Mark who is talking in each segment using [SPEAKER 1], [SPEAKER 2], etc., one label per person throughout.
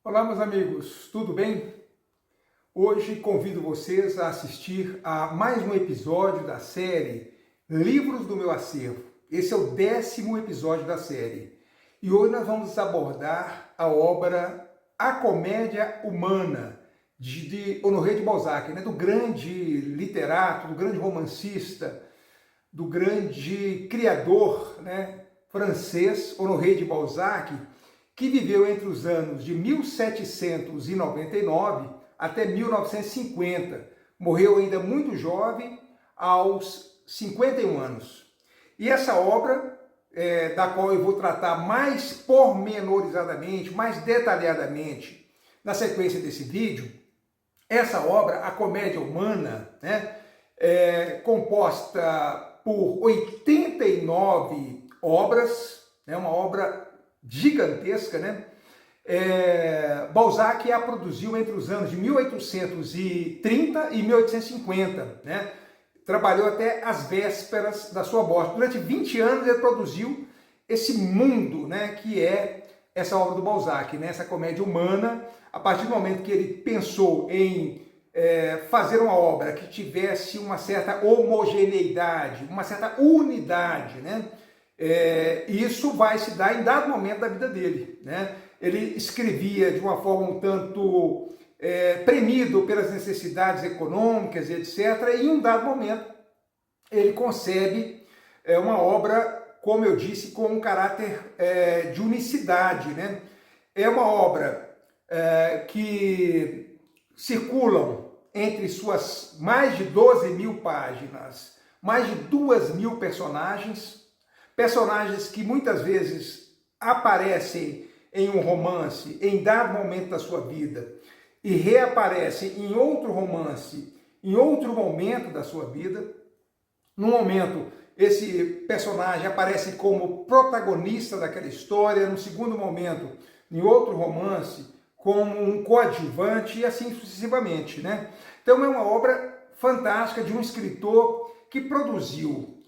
[SPEAKER 1] Olá, meus amigos, tudo bem? Hoje convido vocês a assistir a mais um episódio da série Livros do Meu Acervo. Esse é o 10º episódio da série. E hoje nós vamos abordar a obra A Comédia Humana, de Honoré de Balzac, né? Do grande literato, do grande romancista, do grande criador, né, francês Honoré de Balzac, que viveu entre os anos de 1799 até 1950. Morreu ainda muito jovem, aos 51 anos. E essa obra, da qual eu vou tratar mais pormenorizadamente, mais detalhadamente, na sequência desse vídeo, essa obra, A Comédia Humana, né, é composta por 89 obras, é uma obra gigantesca, né? Balzac a produziu entre os anos de 1830 e 1850, né? Trabalhou até as vésperas da sua morte. Durante 20 anos ele produziu esse mundo, né, que é essa obra do Balzac, né, essa comédia humana. A partir do momento que ele pensou em fazer uma obra que tivesse uma certa homogeneidade, uma certa unidade, né? Isso vai se dar em dado momento da vida dele, né? Ele escrevia de uma forma um tanto premido pelas necessidades econômicas, etc. E em um dado momento ele concebe uma obra, como eu disse, com um caráter de unicidade, né? É uma obra que circulam entre suas mais de 12.000 páginas, mais de 2.000 personagens, personagens que muitas vezes aparecem em um romance em dado momento da sua vida e reaparecem em outro romance em outro momento da sua vida. No momento, esse personagem aparece como protagonista daquela história, no segundo momento, em outro romance, como um coadjuvante e assim sucessivamente, né? Então é uma obra fantástica de um escritor que produziu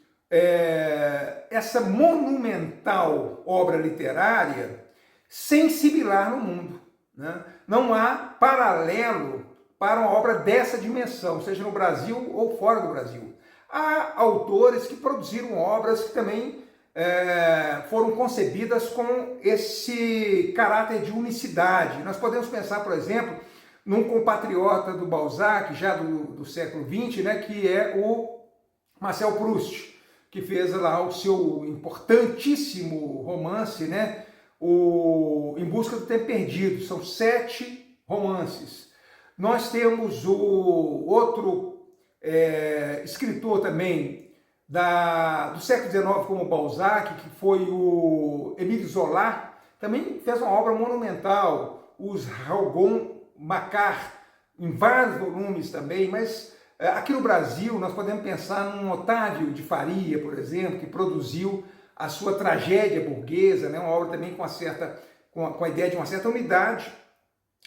[SPEAKER 1] essa monumental obra literária sem similar no mundo, né? Não há paralelo para uma obra dessa dimensão, seja no Brasil ou fora do Brasil. Há autores que produziram obras que também foram concebidas com esse caráter de unicidade. Nós podemos pensar, por exemplo, num compatriota do Balzac, já do século XX, né, que é o Marcel Proust, que fez lá o seu importantíssimo romance, né, Em Busca do Tempo Perdido. São 7 romances. Nós temos o outro escritor também do século XIX como Balzac, que foi o Émile Zola, também fez uma obra monumental, os Rougon-Macquart, em vários volumes também, mas aqui no Brasil, nós podemos pensar num Otávio de Faria, por exemplo, que produziu a sua tragédia burguesa, né? Uma obra também com a ideia de uma certa unidade,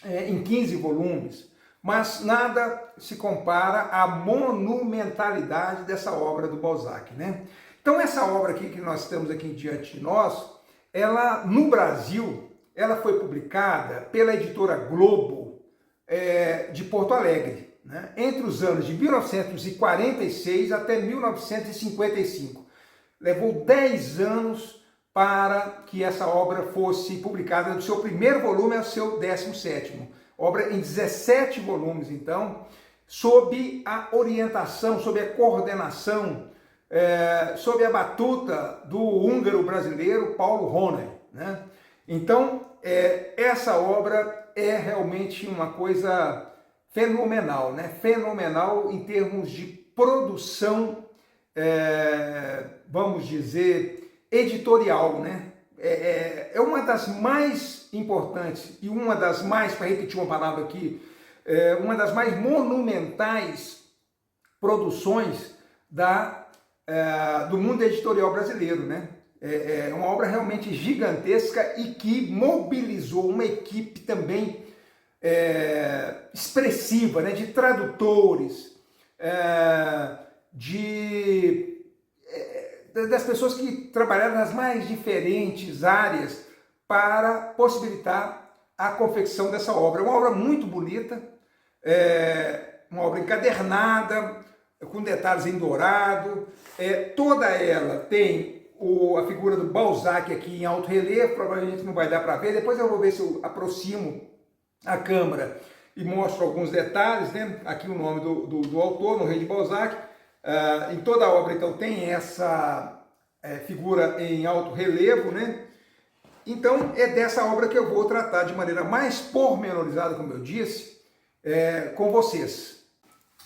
[SPEAKER 1] em 15 volumes. Mas nada se compara à monumentalidade dessa obra do Balzac, né? Então essa obra aqui que nós estamos aqui diante de nós, ela no Brasil, ela foi publicada pela editora Globo de Porto Alegre, né, entre os anos de 1946 até 1955. Levou 10 anos para que essa obra fosse publicada, do seu primeiro volume ao seu 17º. Obra em 17 volumes, então, sob a orientação, sob a coordenação, sob a batuta do húngaro brasileiro Paulo Ronay, né? Então, essa obra é realmente uma coisa fenomenal, né? Fenomenal em termos de produção, vamos dizer, editorial, né? É uma das mais importantes e uma das mais, para repetir uma palavra aqui, uma das mais monumentais produções do mundo editorial brasileiro, né? É uma obra realmente gigantesca e que mobilizou uma equipe também expressiva, né, de tradutores, das pessoas que trabalharam nas mais diferentes áreas para possibilitar a confecção dessa obra. É uma obra muito bonita, uma obra encadernada, com detalhes em dourado. Toda ela tem a figura do Balzac aqui em alto relevo, provavelmente não vai dar para ver. Depois eu vou ver se eu aproximo a câmera e mostro alguns detalhes, né? Aqui o nome do autor, Honoré de Balzac. Em toda a obra, então, tem essa figura em alto relevo, né? Então, é dessa obra que eu vou tratar de maneira mais pormenorizada, como eu disse, com vocês.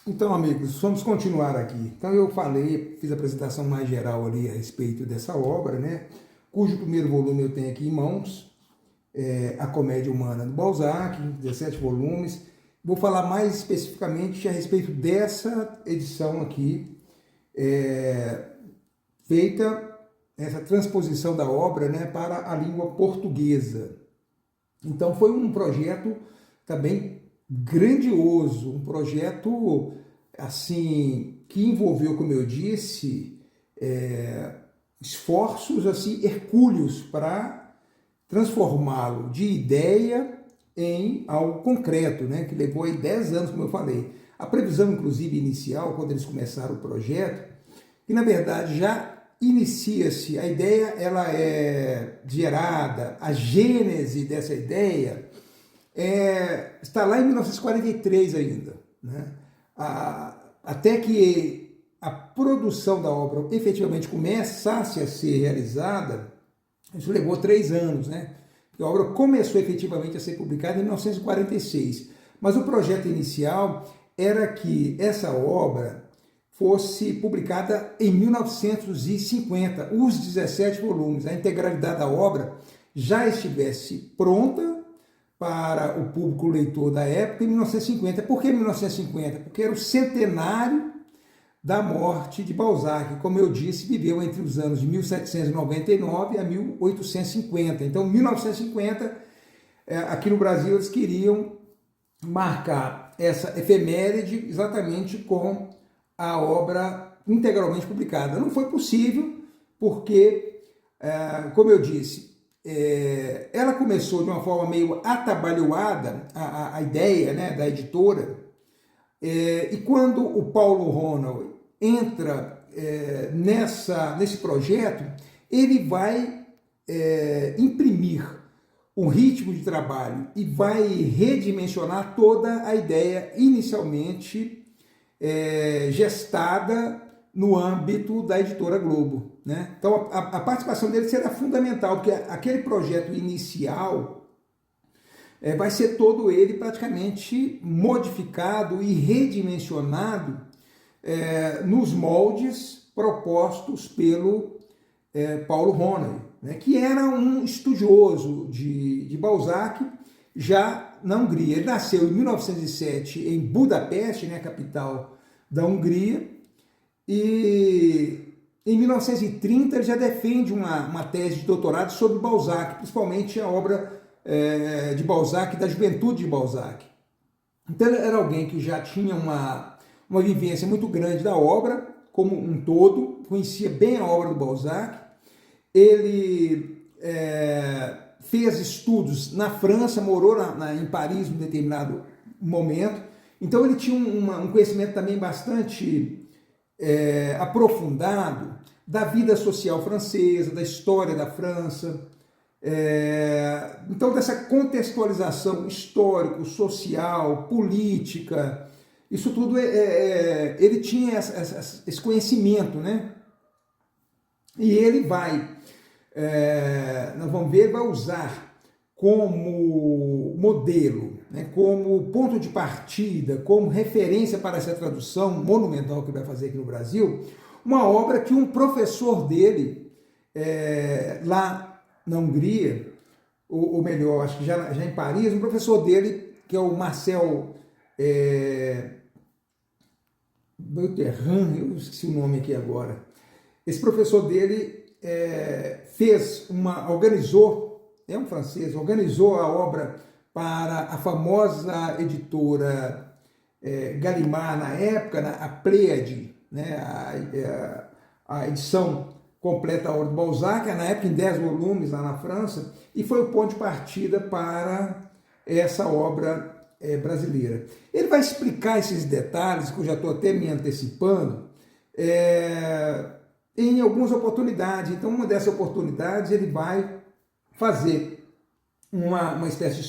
[SPEAKER 1] Então, amigos, vamos continuar aqui. Então, eu fiz a apresentação mais geral ali a respeito dessa obra, né? Cujo primeiro volume eu tenho aqui em mãos, A Comédia Humana do Balzac, 17 volumes. Vou falar mais especificamente a respeito dessa edição aqui, feita, essa transposição da obra, né, para a língua portuguesa. Então foi um projeto também grandioso, um projeto assim que envolveu, como eu disse, esforços assim hercúleos para transformá-lo de ideia em algo concreto, né, que levou aí 10 anos, como eu falei. A previsão, inclusive, inicial, quando eles começaram o projeto, que na verdade já inicia-se, a ideia ela é gerada, a gênese dessa ideia está lá em 1943 ainda, né? Até que a produção da obra efetivamente começasse a ser realizada, isso levou 3 anos, né? A obra começou efetivamente a ser publicada em 1946, mas o projeto inicial era que essa obra fosse publicada em 1950, os 17 volumes, a integralidade da obra já estivesse pronta para o público leitor da época em 1950. Por que 1950? Porque era o centenário da morte de Balzac. Como eu disse, viveu entre os anos de 1799 a 1850. Então, 1950, aqui no Brasil, eles queriam marcar essa efeméride exatamente com a obra integralmente publicada. Não foi possível porque, como eu disse, ela começou de uma forma meio atabalhoada, a ideia, né, da editora, e quando o Paulo Ronald entra nesse projeto, ele vai imprimir um ritmo de trabalho e vai redimensionar toda a ideia inicialmente gestada no âmbito da editora Globo, né? Então a participação dele será fundamental, porque aquele projeto inicial vai ser todo ele praticamente modificado e redimensionado nos moldes propostos pelo Paulo Ronald, né, que era um estudioso de Balzac já na Hungria. Ele nasceu em 1907 em Budapeste, né, capital da Hungria, e em 1930 ele já defende uma tese de doutorado sobre Balzac, principalmente a obra de Balzac, da juventude de Balzac. Então ele era alguém que já tinha uma vivência muito grande da obra como um todo, conhecia bem a obra do Balzac. Ele fez estudos na França, morou em Paris em um determinado momento, então ele tinha um conhecimento também bastante aprofundado da vida social francesa, da história da França, então dessa contextualização histórico, social, política, isso tudo ele tinha esse conhecimento, né? E ele nós vamos ver, vai usar como modelo, né, como ponto de partida, como referência para essa tradução monumental que vai fazer aqui no Brasil, uma obra que um professor dele, lá na Hungria, ou melhor, acho que já em Paris, um professor dele, que é o Marcel Bertrand, eu esqueci o nome aqui agora. Esse professor dele organizou, é um francês, organizou a obra para a famosa editora Gallimard na época, a Pléiade, né, a edição completa da obra do Balzac, na época em 10 volumes lá na França, e foi o ponto de partida para essa obra brasileira. Ele vai explicar esses detalhes, que eu já estou até me antecipando, em algumas oportunidades. Então, uma dessas oportunidades, ele vai fazer uma espécie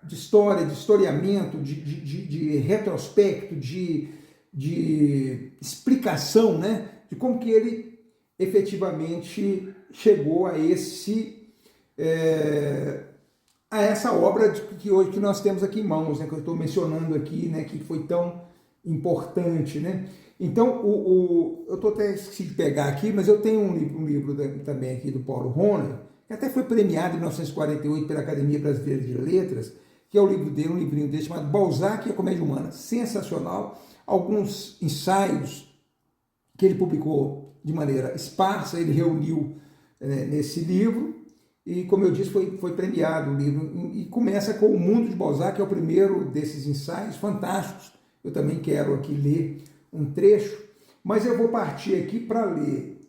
[SPEAKER 1] de historiamento, de retrospecto, de explicação, né, de como que ele efetivamente chegou a essa obra que hoje que nós temos aqui em mãos, né, que eu estou mencionando aqui, né, que foi tão importante, né? Então, eu estou até esqueci de pegar aqui, mas eu tenho um livro também aqui do Paulo Rohner, que até foi premiado em 1948 pela Academia Brasileira de Letras, que é o livro dele, um livrinho dele chamado Balzac e a Comédia Humana, sensacional, alguns ensaios que ele publicou de maneira esparsa, ele reuniu nesse livro, e como eu disse, foi premiado o livro, e começa com O Mundo de Balzac, que é o primeiro desses ensaios fantásticos. Eu também quero aqui ler um trecho, mas eu vou partir aqui para ler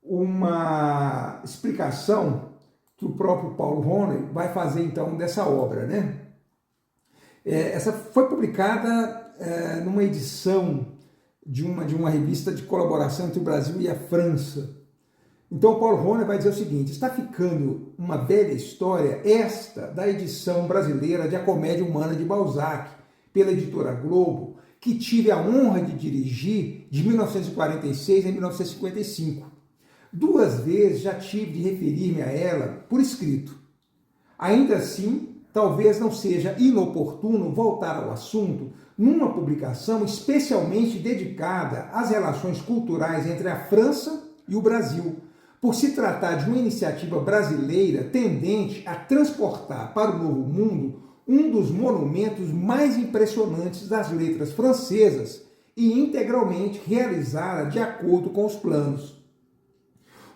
[SPEAKER 1] uma explicação que o próprio Paulo Rohner vai fazer então dessa obra, né? Essa foi publicada numa edição de uma revista de colaboração entre o Brasil e a França. Então, Paulo Rohner vai dizer o seguinte: está ficando uma velha história esta da edição brasileira de A Comédia Humana de Balzac, pela editora Globo, que tive a honra de dirigir de 1946 a 1955. 2 vezes já tive de referir-me a ela por escrito. Ainda assim, talvez não seja inoportuno voltar ao assunto numa publicação especialmente dedicada às relações culturais entre a França e o Brasil, por se tratar de uma iniciativa brasileira tendente a transportar para o Novo Mundo um dos monumentos mais impressionantes das letras francesas e integralmente realizada de acordo com os planos.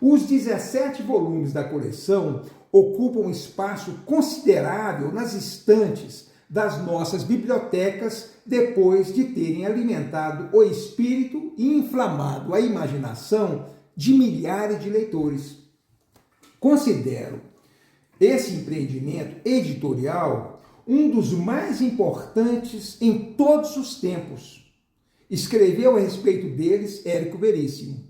[SPEAKER 1] Os 17 volumes da coleção ocupam um espaço considerável nas estantes das nossas bibliotecas depois de terem alimentado o espírito e inflamado a imaginação de milhares de leitores. Considero esse empreendimento editorial um dos mais importantes em todos os tempos. Escreveu a respeito deles Érico Veríssimo.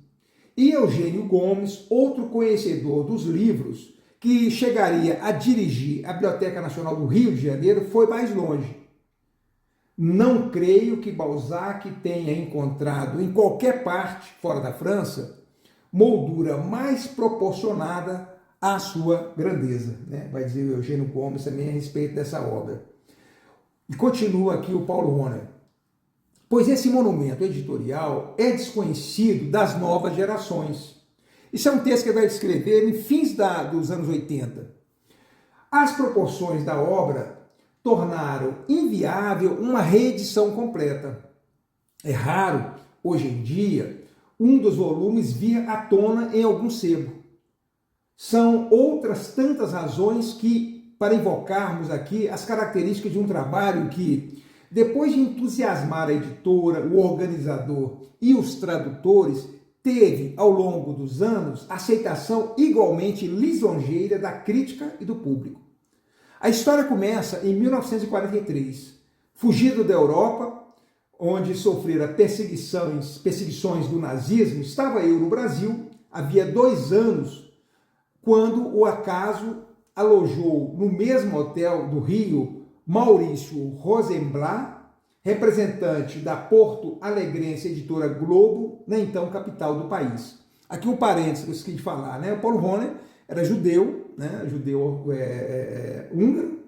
[SPEAKER 1] E Eugênio Gomes, outro conhecedor dos livros, que chegaria a dirigir a Biblioteca Nacional do Rio de Janeiro, foi mais longe. Não creio que Balzac tenha encontrado em qualquer parte fora da França moldura mais proporcionada à sua grandeza, né? Vai dizer o Eugênio Gomes também a respeito dessa obra. E continua aqui o Paulo Rohner. Pois esse monumento editorial é desconhecido das novas gerações. Isso é um texto que ele vai escrever em fins dos anos 80. As proporções da obra tornaram inviável uma reedição completa. É raro, hoje em dia, um dos volumes vir à tona em algum sebo. São outras tantas razões para invocarmos aqui as características de um trabalho que, depois de entusiasmar a editora, o organizador e os tradutores, teve, ao longo dos anos, aceitação igualmente lisonjeira da crítica e do público. A história começa em 1943. Fugido da Europa, onde sofrera perseguições do nazismo, estava eu no Brasil, havia 2 anos, quando o acaso alojou no mesmo hotel do Rio Maurício Rosenblatt, representante da Porto Alegrense Editora Globo, na então capital do país. Aqui um parênteses que eu esqueci de falar, né? O Paulo Rohner era judeu, né? Judeu húngaro,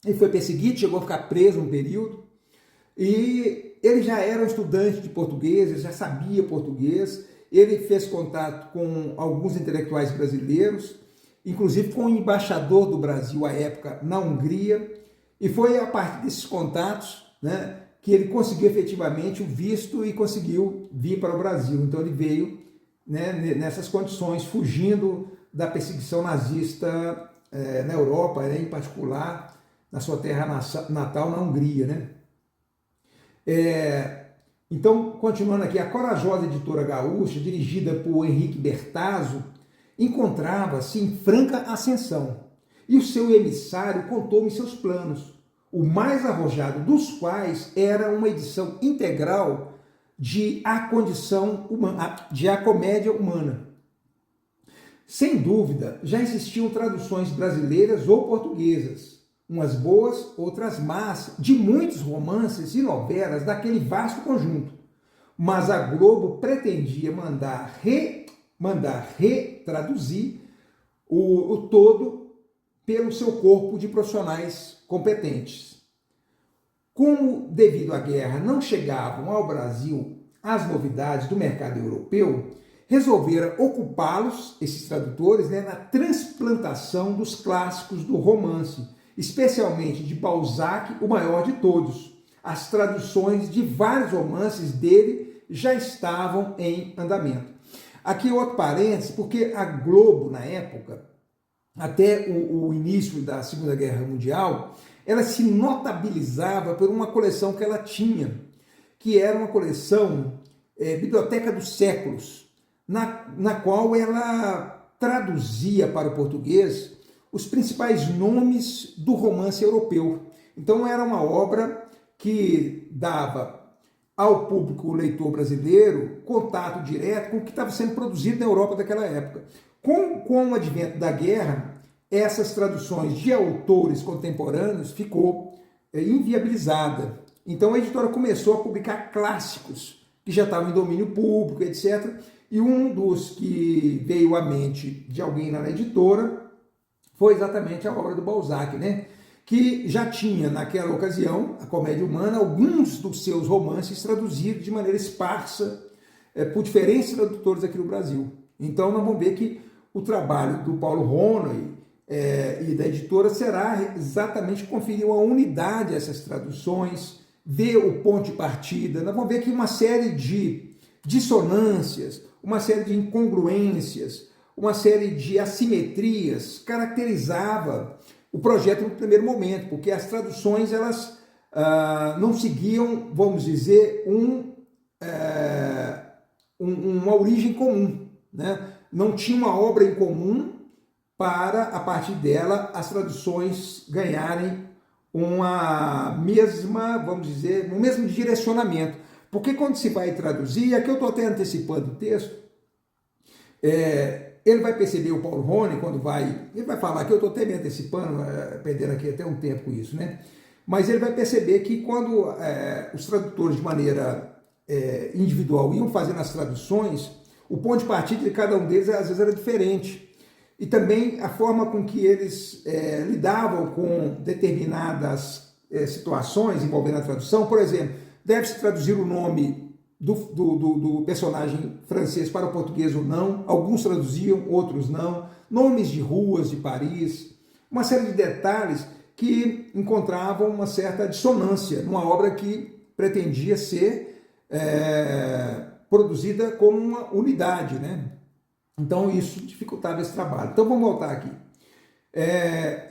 [SPEAKER 1] ele foi perseguido, chegou a ficar preso um período, e ele já era um estudante de português, ele já sabia português, ele fez contato com alguns intelectuais brasileiros, inclusive com o embaixador do Brasil à época na Hungria, e foi a partir desses contatos, né, que ele conseguiu efetivamente o visto e conseguiu vir para o Brasil. Então ele veio, né, nessas condições, fugindo da perseguição nazista na Europa, né, em particular na sua terra natal, na Hungria, né? Então, continuando aqui, a corajosa editora gaúcha, dirigida por Henrique Bertazzo, encontrava-se em franca ascensão. e o seu emissário contou-me seus planos, o mais arrojado dos quais era uma edição integral de A Condição Humana, de A Comédia Humana. Sem dúvida, já existiam traduções brasileiras ou portuguesas, umas boas, outras más, de muitos romances e novelas daquele vasto conjunto. Mas a Globo pretendia mandar retraduzir o todo pelo seu corpo de profissionais competentes. Como, devido à guerra, não chegavam ao Brasil as novidades do mercado europeu, resolveram ocupá-los, esses tradutores, na transplantação dos clássicos do romance, especialmente de Balzac, o maior de todos. As traduções de vários romances dele já estavam em andamento. Aqui outro parênteses, porque a Globo, na época, até o início da Segunda Guerra Mundial, ela se notabilizava por uma coleção que ela tinha, que era uma coleção Biblioteca dos Séculos, na qual ela traduzia para o português os principais nomes do romance europeu. Então era uma obra que dava ao público leitor brasileiro contato direto com o que estava sendo produzido na Europa daquela época. Com o advento da guerra, essas traduções de autores contemporâneos ficou inviabilizada. Então a editora começou a publicar clássicos que já estavam em domínio público, etc. E um dos que veio à mente de alguém na editora foi exatamente a obra do Balzac, que já tinha, naquela ocasião, a Comédia Humana, alguns dos seus romances traduzidos de maneira esparsa por diferentes tradutores aqui no Brasil. Então nós vamos ver que o trabalho do Paulo Ronay e da editora será exatamente conferir uma unidade a essas traduções, ver o ponto de partida. Nós vamos ver que uma série de dissonâncias, uma série de incongruências, uma série de assimetrias caracterizava o projeto no primeiro momento, porque as traduções elas não seguiam, vamos dizer, uma origem comum, Não tinha uma obra em comum para, a partir dela, as traduções ganharem uma mesma, vamos dizer, um mesmo direcionamento. Porque quando se vai traduzir, e aqui eu estou até antecipando o texto, ele vai perceber, o Paulo Ronay, ele vai falar, que eu estou até me antecipando, perdendo aqui até um tempo com isso, mas ele vai perceber que quando os tradutores de maneira individual iam fazendo as traduções, o ponto de partida de cada um deles às vezes era diferente. E também a forma com que eles lidavam com determinadas situações envolvendo a tradução. Por exemplo, deve-se traduzir o nome do personagem francês para o português ou não. Alguns traduziam, outros não. Nomes de ruas de Paris. Uma série de detalhes que encontravam uma certa dissonância numa obra que pretendia ser produzida como uma unidade, Então isso dificultava esse trabalho. Então vamos voltar aqui.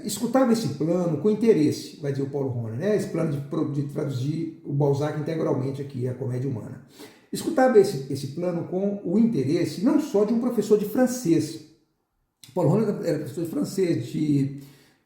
[SPEAKER 1] Escutava esse plano com interesse, vai dizer o Paulo Ronay, esse plano de traduzir o Balzac integralmente aqui, a Comédia Humana. Escutava esse plano com o interesse não só de um professor de francês. O Paulo Ronay era professor de francês,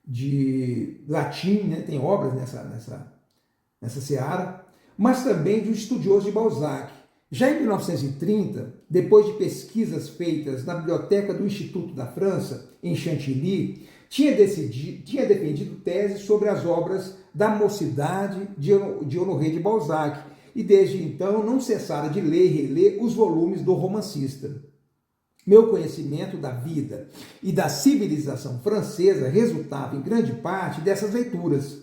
[SPEAKER 1] de latim, tem obras nessa seara, mas também de um estudioso de Balzac. Já em 1930, depois de pesquisas feitas na biblioteca do Instituto da França, em Chantilly, tinha defendido tese sobre as obras da mocidade de Honoré de Balzac e desde então não cessara de ler e reler os volumes do romancista. Meu conhecimento da vida e da civilização francesa resultava em grande parte dessas leituras.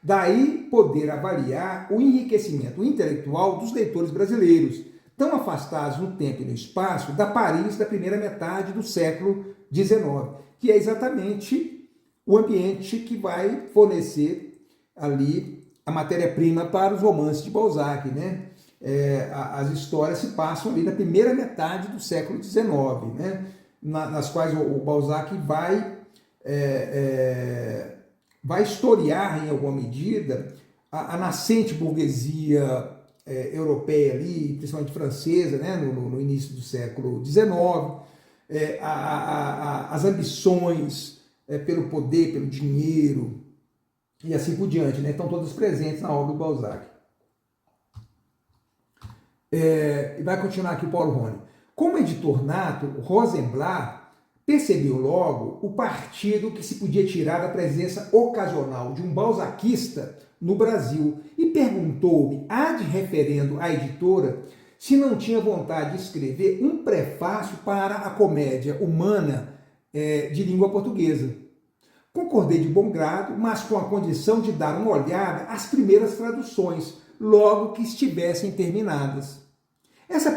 [SPEAKER 1] Daí poder avaliar o enriquecimento intelectual dos leitores brasileiros, tão afastados no tempo e no espaço da Paris da primeira metade do século XIX, que é exatamente o ambiente que vai fornecer ali a matéria-prima para os romances de Balzac, as histórias se passam ali na primeira metade do século XIX, nas quais o Balzac vai historiar, em alguma medida, a nascente burguesia europeia ali, principalmente francesa, no início do século XIX, as ambições pelo poder, pelo dinheiro e assim por diante, né? Estão todas presentes na obra do Balzac. E vai continuar aqui o Paulo Rony. Como editor nato, Rosenblatt percebeu logo o partido que se podia tirar da presença ocasional de um balzaquista no Brasil e perguntou-me, ad referendo à editora, se não tinha vontade de escrever um prefácio para a comédia humana de língua portuguesa. Concordei de bom grado, mas com a condição de dar uma olhada às primeiras traduções, logo que estivessem terminadas. Essa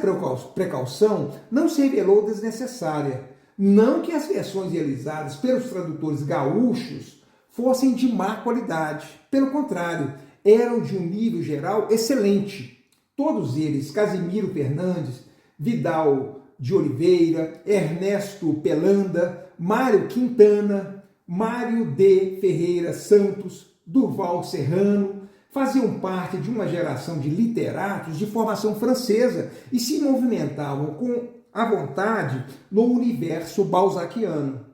[SPEAKER 1] precaução não se revelou desnecessária, não que as versões realizadas pelos tradutores gaúchos fossem de má qualidade, pelo contrário, eram de um nível geral excelente. Todos eles, Casimiro Fernandes, Vidal de Oliveira, Ernesto Pelanda, Mário Quintana, Mário D. Ferreira Santos, Durval Serrano, faziam parte de uma geração de literatos de formação francesa e se movimentavam com à vontade no universo balzaquiano.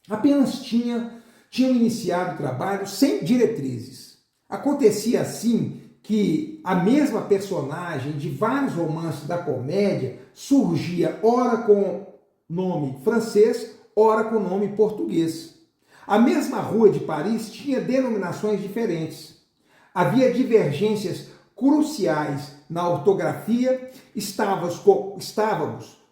[SPEAKER 1] Apenas tinham iniciado o trabalho sem diretrizes. Acontecia assim que a mesma personagem de vários romances da comédia surgia ora com nome francês, ora com nome português. A mesma rua de Paris tinha denominações diferentes. Havia divergências cruciais na ortografia, estávamos,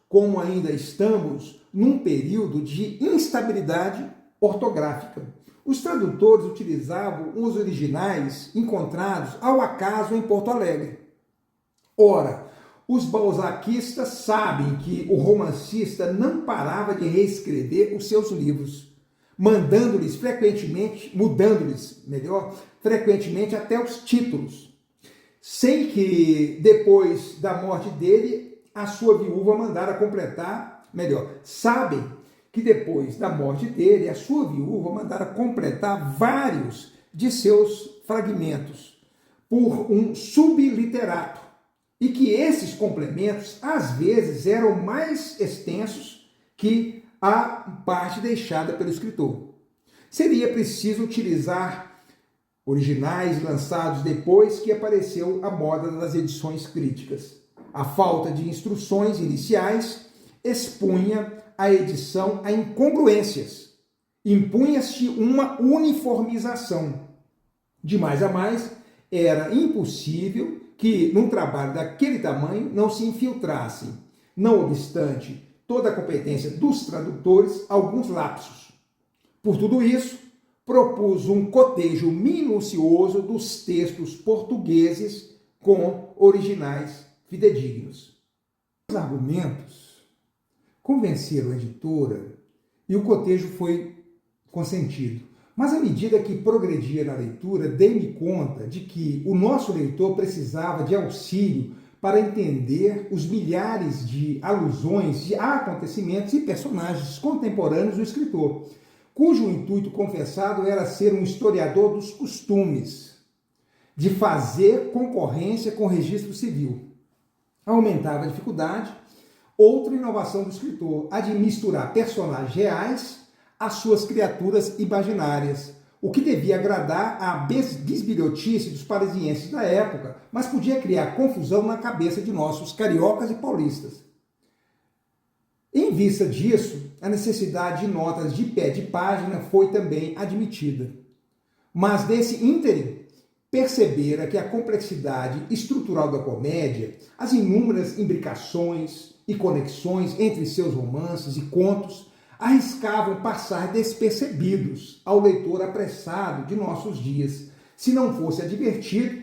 [SPEAKER 1] como ainda estamos, num período de instabilidade ortográfica. Os tradutores utilizavam os originais encontrados ao acaso em Porto Alegre. Ora, os balzaquistas sabem que o romancista não parava de reescrever os seus livros, mudando-lhes frequentemente até os títulos, sem que depois da morte dele a sua viúva mandara completar, sabem que depois da morte dele a sua viúva mandara completar vários de seus fragmentos por um subliterato e que esses complementos às vezes eram mais extensos que a parte deixada pelo escritor. Seria preciso utilizar originais lançados depois que apareceu a moda das edições críticas. A falta de instruções iniciais expunha a edição a incongruências. Impunha-se uma uniformização. De mais a mais, era impossível que, num trabalho daquele tamanho, não se infiltrassem, não obstante toda a competência dos tradutores, alguns lapsos. Por tudo isso, propus um cotejo minucioso dos textos portugueses com originais fidedignos. Os argumentos convenceram a editora e o cotejo foi consentido. Mas à medida que progredia na leitura, dei-me conta de que o nosso leitor precisava de auxílio para entender os milhares de alusões a acontecimentos e personagens contemporâneos do escritor, cujo intuito confessado era ser um historiador dos costumes, de fazer concorrência com o registro civil. Aumentava a dificuldade, outra inovação do escritor, a de misturar personagens reais às suas criaturas imaginárias, o que devia agradar à bisbilhotice dos parisienses da época, mas podia criar confusão na cabeça de nossos cariocas e paulistas. Em vista disso, a necessidade de notas de pé de página foi também admitida. Mas nesse ínterim, percebera que a complexidade estrutural da comédia, as inúmeras imbricações e conexões entre seus romances e contos, arriscavam passar despercebidos ao leitor apressado de nossos dias, se não fosse advertido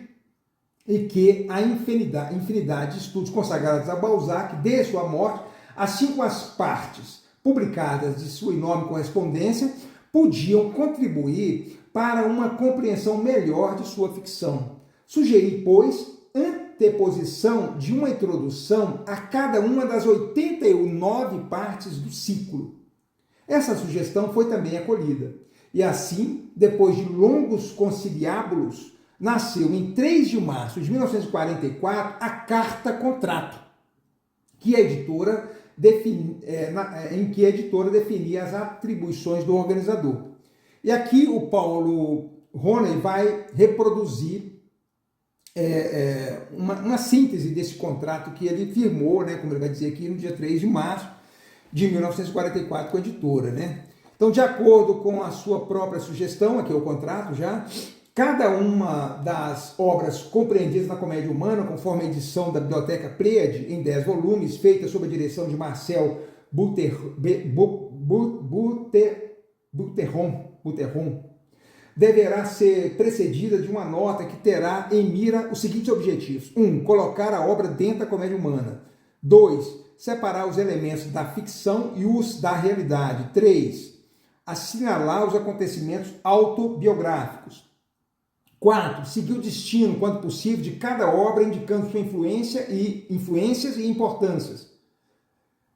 [SPEAKER 1] e que a infinidade de estudos consagrados a Balzac, desde sua morte, assim como as partes publicadas de sua enorme correspondência, podiam contribuir para uma compreensão melhor de sua ficção. Sugeri, pois, anteposição de uma introdução a cada uma das 89 partes do ciclo. Essa sugestão foi também acolhida. E assim, depois de longos conciliábulos, nasceu em 3 de março de 1944 a Carta Contrato, que a editora em que a editora definia as atribuições do organizador. E aqui o Paulo Roney vai reproduzir uma síntese desse contrato que ele firmou, né, como ele vai dizer aqui, no dia 3 de março de 1944 com a editora, né? Então, de acordo com a sua própria sugestão, aqui é o contrato já, cada uma das obras compreendidas na Comédia Humana, conforme a edição da Biblioteca Preade, em 10 volumes, feita sob a direção de Marcel Buterron, deverá ser precedida de uma nota que terá em mira os seguintes objetivos. 1. Colocar a obra dentro da comédia humana. 2. Separar os elementos da ficção e os da realidade. 3. Assinalar os acontecimentos autobiográficos. 4. Seguir o destino, quanto possível, de cada obra, indicando sua influências e importâncias.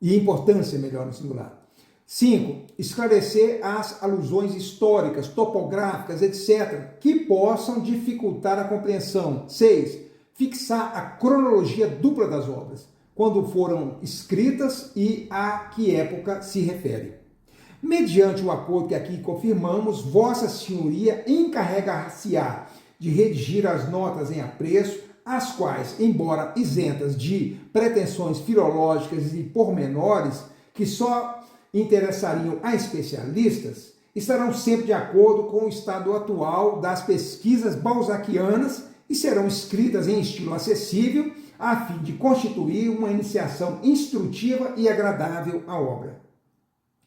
[SPEAKER 1] E importância, melhor, no singular. 5. Esclarecer as alusões históricas, topográficas, etc., que possam dificultar a compreensão. 6. Fixar a cronologia dupla das obras, quando foram escritas e a que época se refere. Mediante o acordo que aqui confirmamos, Vossa Senhoria encarregar-se-á de redigir as notas em apreço, as quais, embora isentas de pretensões filológicas e pormenores, que só interessariam a especialistas, estarão sempre de acordo com o estado atual das pesquisas balzaquianas e serão escritas em estilo acessível, a fim de constituir uma iniciação instrutiva e agradável à obra.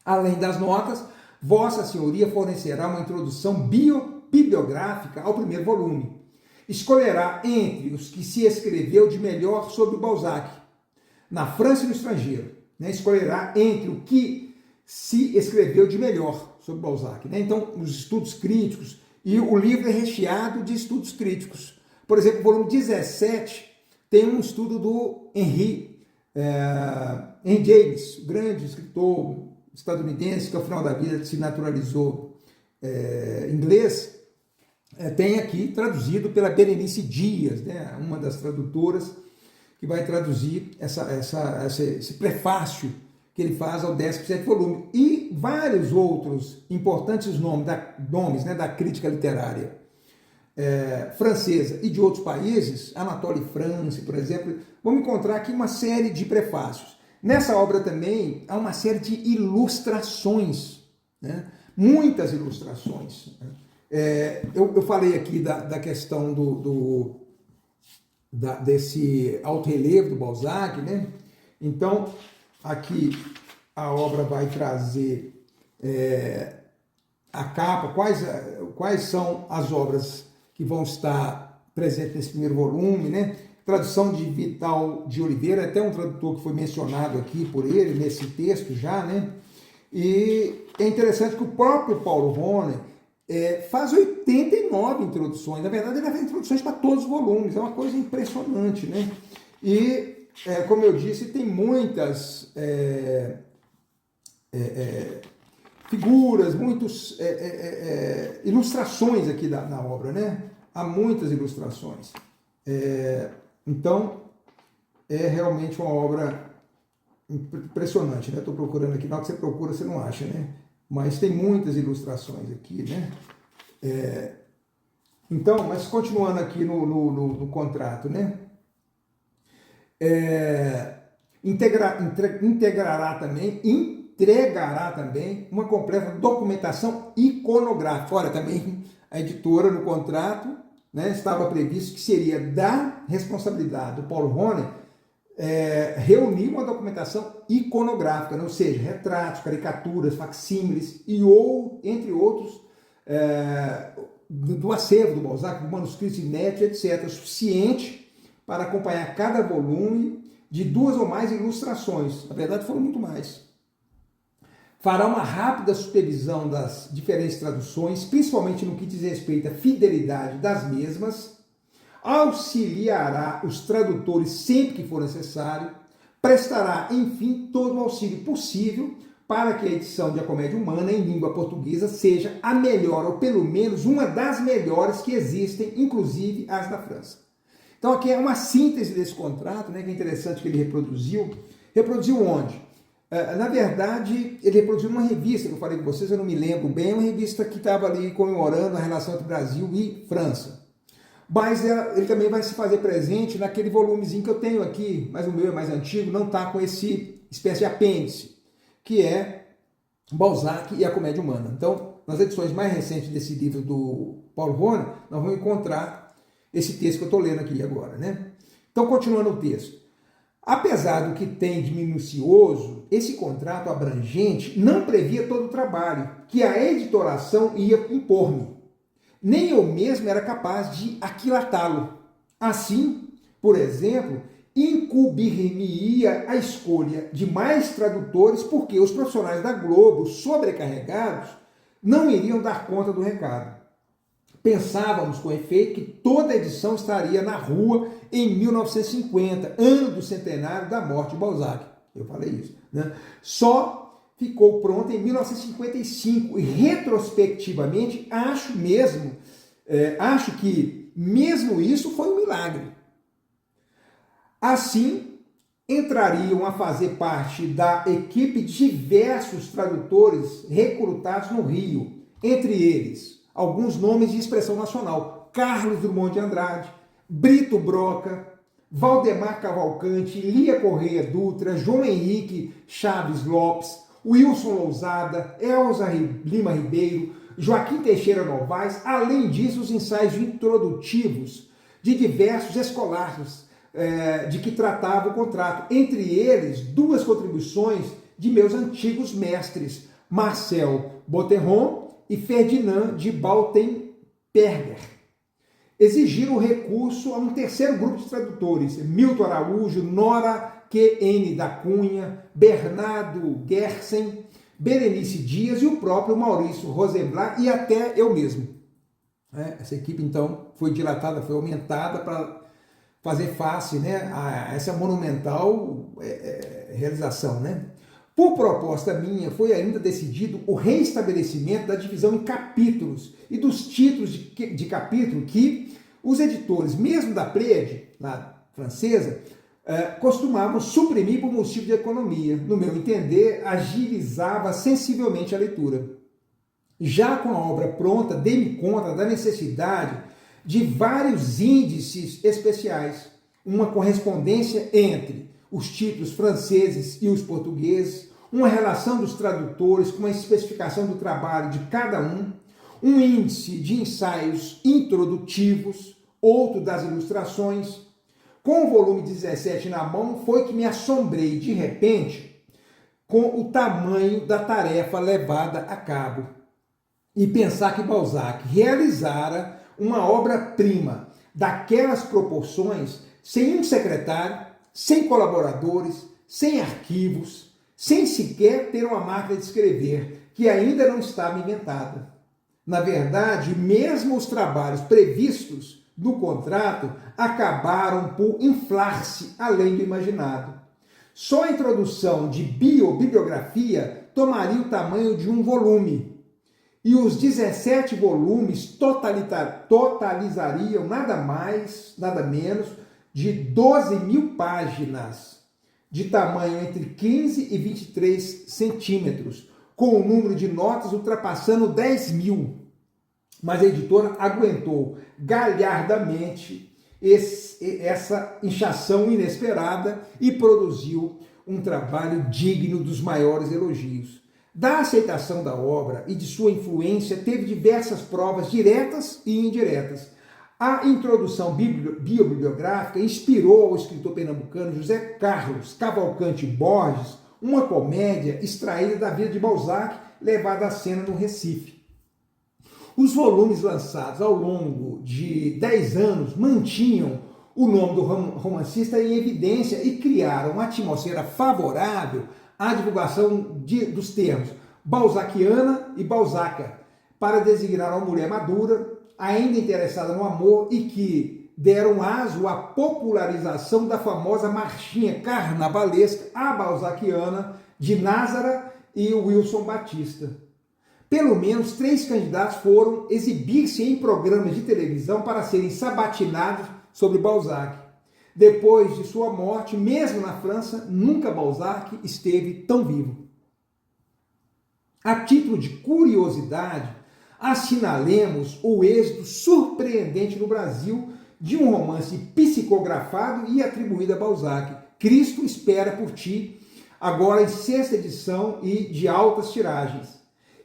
[SPEAKER 1] Além das notas, Vossa Senhoria fornecerá uma introdução bibliográfica ao primeiro volume. Escolherá entre os que se escreveu de melhor sobre o Balzac, na França e no estrangeiro. Escolherá entre o que se escreveu de melhor sobre Balzac. Então, os estudos críticos, e o livro é recheado de estudos críticos. Por exemplo, o volume 17 tem um estudo do Henry James, grande escritor estadunidense que ao final da vida se naturalizou inglês. Tem aqui traduzido pela Berenice Dias, né, uma das tradutoras que vai traduzir esse prefácio que ele faz ao 17º volume, e vários outros importantes nomes da crítica literária francesa e de outros países, Anatole France, por exemplo, vamos encontrar aqui uma série de prefácios. Nessa obra também há uma série de ilustrações, né? Muitas ilustrações. Eu falei aqui da questão desse alto-relevo do Balzac, né? Então, aqui a obra vai trazer a capa, quais são as obras que vão estar presentes nesse primeiro volume, né? Tradução de Vital de Oliveira, até um tradutor que foi mencionado aqui por ele nesse texto já, né? E é interessante que o próprio Paulo Roney faz 89 introduções. Na verdade, ele faz introduções para todos os volumes. É uma coisa impressionante, né? E, como eu disse, tem muitas figuras, muitas ilustrações aqui na obra, né? Há muitas ilustrações. Então, é realmente uma obra impressionante, né? Estou procurando aqui, na hora que você procura, você não acha, né? Mas tem muitas ilustrações aqui, né? Então, mas continuando aqui no contrato, né? Entregará também uma completa documentação iconográfica. Olha, também a editora no contrato, né, estava previsto que seria da responsabilidade do Paulo Roney reunir uma documentação iconográfica, né, ou seja, retratos, caricaturas, facsímiles e entre outros do acervo do Balzac, manuscritos inéditos, etc., suficiente para acompanhar cada volume de 2 ou mais ilustrações. Na verdade, foram muito mais. Fará uma rápida supervisão das diferentes traduções, principalmente no que diz respeito à fidelidade das mesmas, auxiliará os tradutores sempre que for necessário, prestará, enfim, todo o auxílio possível para que a edição de A Comédia Humana em língua portuguesa seja a melhor, ou pelo menos uma das melhores que existem, inclusive as da França. Então aqui é uma síntese desse contrato, né, que é interessante que ele reproduziu. Reproduziu onde? Na verdade, ele reproduziu uma revista que eu falei com vocês, eu não me lembro bem, uma revista que estava ali comemorando a relação entre Brasil e França. Mas ele também vai se fazer presente naquele volumezinho que eu tenho aqui, mas o meu é mais antigo, não está com esse espécie de apêndice, que é Balzac e a Comédia Humana. Então, nas edições mais recentes desse livro do Paulo Rony, nós vamos encontrar esse texto que eu estou lendo aqui agora, né? Então, continuando o texto. Apesar do que tem de minucioso, esse contrato abrangente não previa todo o trabalho que a editoração ia impor-me. Nem eu mesmo era capaz de aquilatá-lo. Assim, por exemplo, incumbir-me-ia a escolha de mais tradutores porque os profissionais da Globo, sobrecarregados, não iriam dar conta do recado. Pensávamos, com efeito, que toda a edição estaria na rua em 1950, ano do centenário da morte de Balzac. Eu falei isso, né? Só ficou pronta em 1955 e, retrospectivamente, acho que mesmo isso foi um milagre. Assim, entrariam a fazer parte da equipe diversos tradutores recrutados no Rio, entre eles alguns nomes de expressão nacional: Carlos Drummond de Andrade, Brito Broca, Valdemar Cavalcante, Lia Correia Dutra, João Henrique Chaves Lopes, Wilson Lousada, Elza Lima Ribeiro, Joaquim Teixeira Novaes, além disso os ensaios introdutivos de diversos escolares de que tratava o contrato, entre eles 2 contribuições de meus antigos mestres, Marcel Boterron e Ferdinand de Baltenperger. Exigiram o recurso a um terceiro grupo de tradutores, Milton Araújo, Nora Q.N. da Cunha, Bernardo Gersen, Berenice Dias e o próprio Maurício Rosenblatt e até eu mesmo. Essa equipe, então, foi dilatada, foi aumentada para fazer face, né, a essa monumental realização, né? Por proposta minha, foi ainda decidido o reestabelecimento da divisão em capítulos e dos títulos de capítulo que os editores, mesmo da Préde, lá francesa, costumavam suprimir por motivo de economia. No meu entender, agilizava sensivelmente a leitura. Já com a obra pronta, dei-me conta da necessidade de vários índices especiais, uma correspondência entre os títulos franceses e os portugueses, uma relação dos tradutores com a especificação do trabalho de cada um índice de ensaios introdutivos, outro das ilustrações. Com o volume 17 na mão, foi que me assombrei de repente com o tamanho da tarefa levada a cabo. E pensar que Balzac realizara uma obra-prima daquelas proporções sem um secretário, sem colaboradores, sem arquivos, sem sequer ter uma máquina de escrever, que ainda não estava inventada. Na verdade, mesmo os trabalhos previstos no contrato acabaram por inflar-se além do imaginado. Só a introdução de bibliografia tomaria o tamanho de um volume, e os 17 volumes totalizariam nada mais, nada menos de 12.000 páginas, de tamanho entre 15 e 23 centímetros, com o número de notas ultrapassando 10.000. Mas a editora aguentou galhardamente essa inchação inesperada e produziu um trabalho digno dos maiores elogios. Da aceitação da obra e de sua influência, teve diversas provas diretas e indiretas. A introdução bibliográfica inspirou ao escritor pernambucano José Carlos Cavalcante Borges uma comédia extraída da vida de Balzac, levada à cena no Recife. Os volumes lançados ao longo de 10 anos mantinham o nome do romancista em evidência e criaram uma atmosfera favorável à divulgação dos termos balzaquiana e balzaca, para designar uma mulher madura, ainda interessada no amor e que deram aso à popularização da famosa marchinha carnavalesca, a balzaquiana, de Názara e Wilson Batista. Pelo menos 3 candidatos foram exibir-se em programas de televisão para serem sabatinados sobre Balzac. Depois de sua morte, mesmo na França, nunca Balzac esteve tão vivo. A título de curiosidade, assinalemos o êxito surpreendente no Brasil de um romance psicografado e atribuído a Balzac, Cristo Espera por Ti, agora em 6ª edição e de altas tiragens.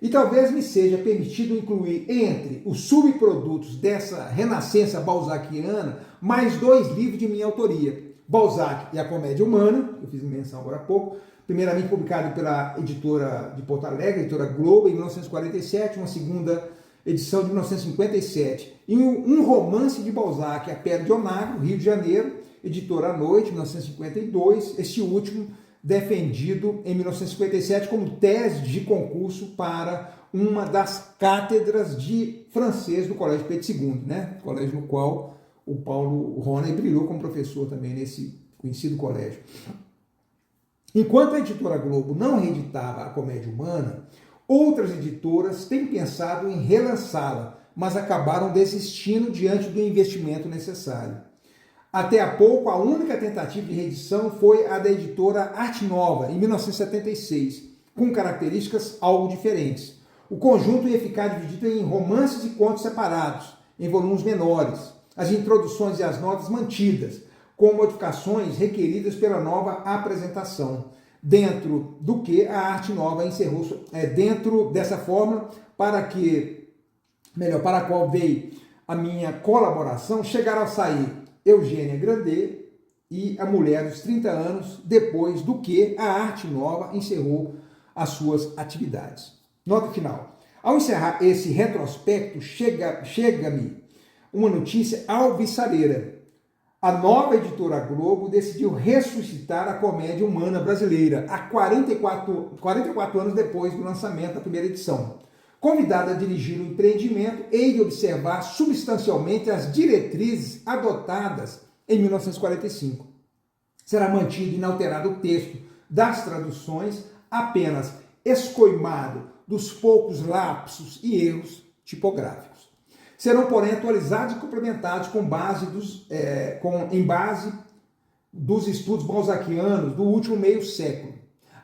[SPEAKER 1] E talvez me seja permitido incluir entre os subprodutos dessa renascença balzaquiana mais 2 livros de minha autoria, Balzac e a Comédia Humana, que eu fiz menção agora há pouco, primeiramente publicado pela editora de Porto Alegre, editora Globo, em 1947, uma segunda edição de 1957, e um romance de Balzac, A Pedra de Onagro, Rio de Janeiro, editora à Noite, 1952, este último defendido em 1957 como tese de concurso para uma das cátedras de francês do Colégio Pedro II, né? Colégio no qual o Paulo Roney brilhou como professor também nesse conhecido colégio. Enquanto a editora Globo não reeditava a Comédia Humana, outras editoras têm pensado em relançá-la, mas acabaram desistindo diante do investimento necessário. Até há pouco, a única tentativa de reedição foi a da editora Arte Nova, em 1976, com características algo diferentes. O conjunto ia ficar dividido em romances e contos separados, em volumes menores, as introduções e as notas mantidas, com modificações requeridas pela nova apresentação, dentro do que a Arte Nova encerrou dentro dessa fórmula para a qual veio a minha colaboração, chegaram a sair Eugênia Grandet e A Mulher dos 30 Anos, depois do que a Arte Nova encerrou as suas atividades. Nota final. Ao encerrar esse retrospecto, chega-me uma notícia alvissareira. A nova editora Globo decidiu ressuscitar a comédia humana brasileira há 44 anos depois do lançamento da primeira edição. Convidada a dirigir o empreendimento, hei de observar substancialmente as diretrizes adotadas em 1945. Será mantido inalterado o texto das traduções, apenas escoimado dos poucos lapsos e erros tipográficos. Serão, porém, atualizados e complementados em base dos estudos balzaquianos do último meio século.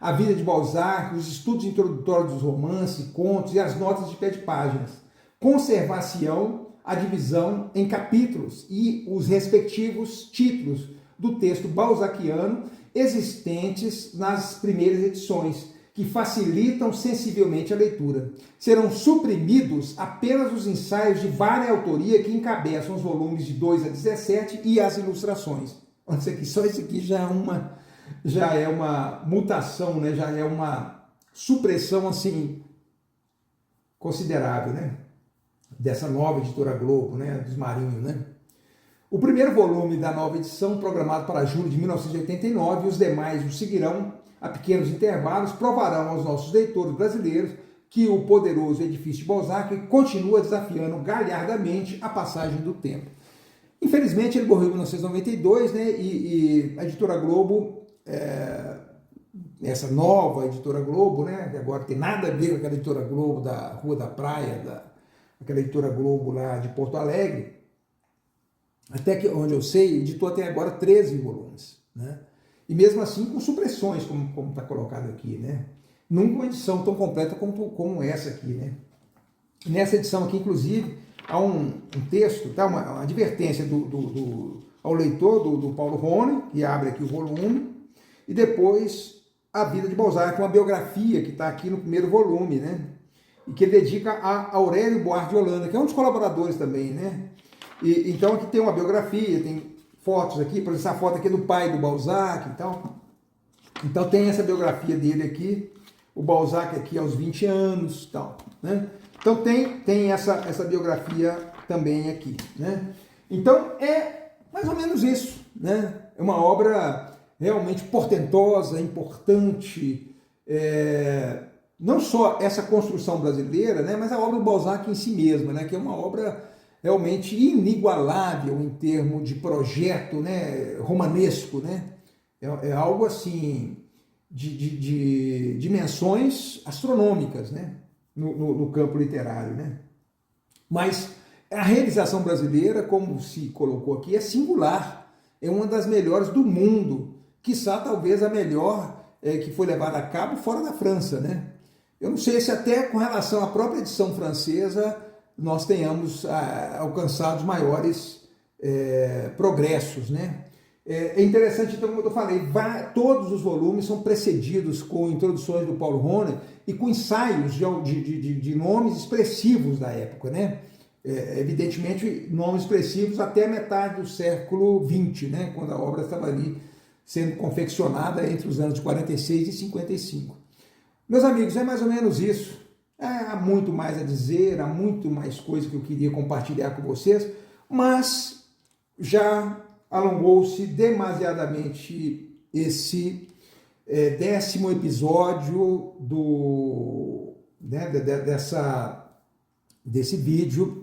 [SPEAKER 1] A vida de Balzac, os estudos introdutórios dos romances, contos e as notas de pé de páginas. Conservar-se-ão a divisão em capítulos e os respectivos títulos do texto balzaquiano existentes nas primeiras edições, que facilitam sensivelmente a leitura. Serão suprimidos apenas os ensaios de vária autoria que encabeçam os volumes de 2 a 17 e as ilustrações. Só isso aqui já é uma mutação, né? Já é uma supressão assim considerável, né? Dessa nova editora Globo, né? Dos Marinhos, né? O primeiro volume da nova edição, programado para julho de 1989, e os demais o seguirão a pequenos intervalos, provarão aos nossos leitores brasileiros que o poderoso edifício de Balzac continua desafiando galhardamente a passagem do tempo. Infelizmente, ele morreu em 1992, né? E a editora Globo, essa nova editora Globo, né? Que agora tem nada a ver com aquela editora Globo da Rua da Praia, aquela editora Globo lá de Porto Alegre, até que, onde eu sei, editou até agora 13 volumes, né? E mesmo assim com supressões, como está colocado aqui, né? Nunca uma edição tão completa como essa aqui, né? Nessa edição aqui, inclusive, há um texto, tá? uma advertência ao leitor do Paulo Roney, que abre aqui o volume, e depois a vida de Balzac, uma biografia que está aqui no primeiro volume, né? E que ele dedica a Aurélio Buarque de Holanda, que é um dos colaboradores também, né? E então aqui tem uma biografia, tem fotos aqui, por exemplo, essa foto aqui é do pai do Balzac e tal. Então tem essa biografia dele aqui, o Balzac aqui aos 20 anos e tal, né? Então tem essa biografia também aqui, né? Então é mais ou menos isso, né? É uma obra realmente portentosa, importante, não só essa construção brasileira, né? Mas a obra do Balzac em si mesma, né? Que é uma obra realmente inigualável em termos de projeto, né, romanesco, né? É algo assim de dimensões astronômicas, né, no campo literário, né? Mas a realização brasileira, como se colocou aqui, é singular. é uma das melhores do mundo, quiçá talvez a melhor que foi levada a cabo fora da França, né? Eu não sei se até com relação à própria edição francesa nós tenhamos alcançado maiores progressos, né? É interessante, então, como eu falei, todos os volumes são precedidos com introduções do Paulo Rohner e com ensaios de nomes expressivos da época, né? Evidentemente, nomes expressivos até a metade do século XX, né? Quando a obra estava ali sendo confeccionada entre os anos de 46 e 55. Meus amigos, é mais ou menos isso. Há muito mais a dizer, há muito mais coisa que eu queria compartilhar com vocês, mas já alongou-se demasiadamente esse 10º episódio desse vídeo,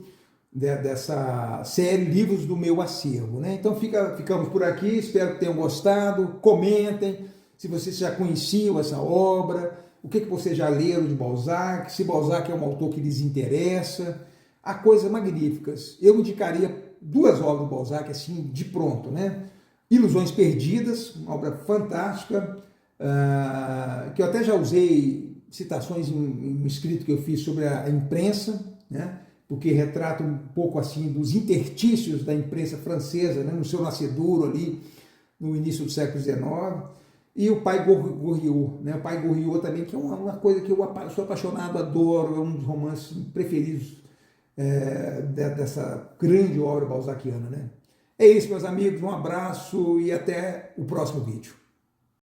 [SPEAKER 1] dessa série Livros do Meu Acervo, né? Então ficamos por aqui, espero que tenham gostado, comentem se vocês já conheciam essa obra, o que vocês já leram de Balzac, se Balzac é um autor que lhes interessa. Há coisas magníficas. Eu indicaria 2 obras do Balzac, assim, de pronto, né? Ilusões Perdidas, uma obra fantástica, que eu até já usei citações em um escrito que eu fiz sobre a imprensa, né? Porque retrata um pouco, assim, dos interstícios da imprensa francesa, né? No seu nascedouro ali, no início do século XIX. E o Pai Goriot, né? O Pai Goriot também, que é uma coisa que eu sou apaixonado, adoro, é um dos romances preferidos dessa grande obra balzaquiana, né? É isso, meus amigos, um abraço e até o próximo vídeo.